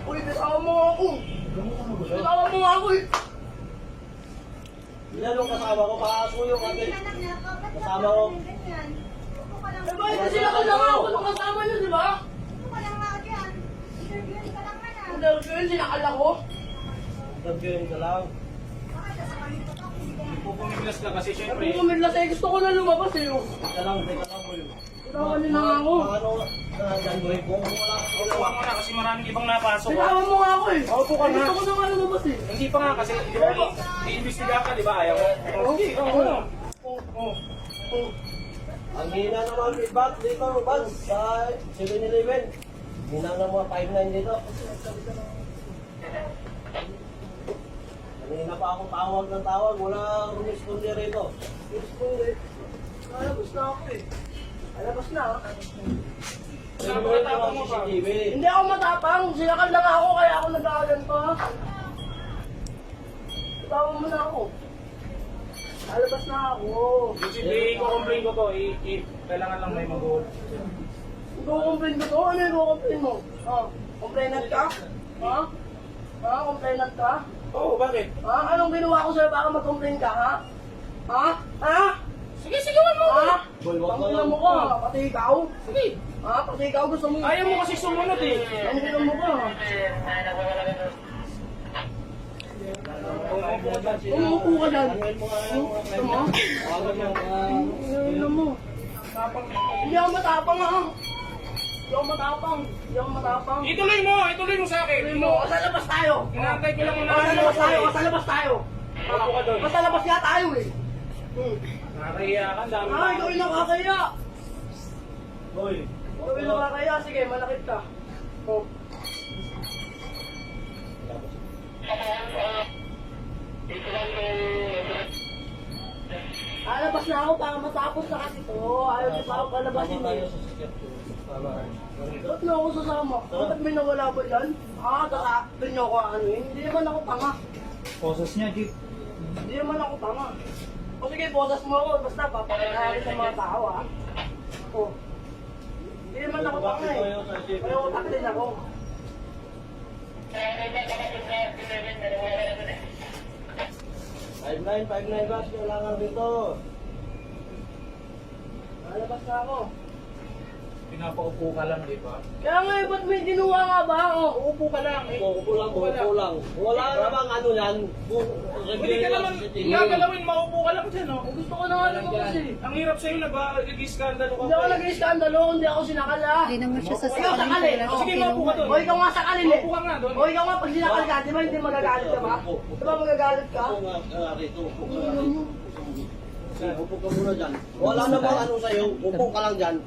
Uy, kasama mo ako. Kasama mo ako eh. Ilan yung kasama ko? Pakasuyo kasi. Kasama ko. Eh, bakit kasi nakalawa ako nung kasama niyo, di ba? Interview, sinakala ko. Interviewin ka lang. Pupumiglas ka kasi syempre. Sabi ko, midlas eh, gusto ko na lumabas eh. Teka lang mo yun. Kasama niyo na ako. Ano, nandiyan ko kung wala ka Tuwa mo na kasi maraming ibang napasok. Sinama mo nga ako eh. Opo ka na. Gusto ko na nga lumabas eh. Hindi pa nga kasi, di ba, i-investiga ka, di ba? Ayaw mo. Okay, oo. Ang hina naman feedback dito, Ruban, sa 7-Eleven. Hina na mga 5-9 dito. Kanina pa ako tawag ng tawag, wala rumisponde rito. Responde. Lalabas na ako eh. Lalabas na ah. Saan mo natapang mo ba? CCTV. Hindi ako matapang. Sinakal lang ako kaya ako nagkakaganto ha. Tawag mo na ako. Lalabas na ako. I-complain ko to, kailangan lang may mag-uot. Iko-complain ko to? Ano yung iko-complain mo? Ha? Complainant ka? Ha? Ha? Complainant ka? Oo, bakit? Ha? Anong ginawa ko sa'yo para mag-complain ka, ha? Ha? Ha? Sige, sigawan mo! Ha? Boy, wag ka Panginoon lang. mo ka, pati ikaw. Sige! Ha? Pati ikaw gusto mo. Ayaw mo kasi sumunod eh. Panginoon mo ka. Umupo ka dyan. Gusto mo? Ano mo? Hindi ako matapang ha. Hindi ako matapang. Hindi ako matapang. Ituloy mo sa akin. Sabi mo, sa labas tayo. Inaantay ko lang muna. Sa labas tayo, sa labas tayo. Upo ka doon. Sa labas nga tayo eh. Nakakahiya ka, ang dami. Ah, ikaw yung nakakaya. Boy, Ikaw yung nakakaya. Sige, malakit ka. Oh. Alabas na ako para matapos na kasi to. Ayaw niyo pa ako palabasin tayo eh. sa sasakyan. Tama. Ba't na ako sasama? Bakit may nawala ba yan? Doon niyo ako ano eh. Hindi naman ako tanga. Poses niya, Jeep. Hindi naman ako tanga. O sige, bosas mo ako. Basta papakilari sa mga tao ha. O. Hindi naman ako tanga eh. Kaya ako taklin ako. Five nine bus, kailangan dito. Alabas na ako. Pinapaupo ka lang, di ba? Kaya nga eh, ba't may ginuha nga ba? O. Upo ka lang. Upo lang. Wala namang ano yan. Hindi ka naman, gagalawin, maupo ka lang dyan, oh. Gusto ko na nga lumabas eh. Ang hirap sa'yo, nag-iskandalo ka Hindi ako pa eh. nag-iskandalo, hindi ako sinakala. Hindi naman siya sa Ikaw sakali. Sige, maupo ka doon. O ikaw nga sakalin eh. Maupo ka nga doon. O ikaw nga pag sinakal ka, di ba hindi magagalit ka ba? Di ba magagalit ka? Upo nga rito. Upo ka muna dyan. Wala namang ano sa'yo. Upo ka lang dyan.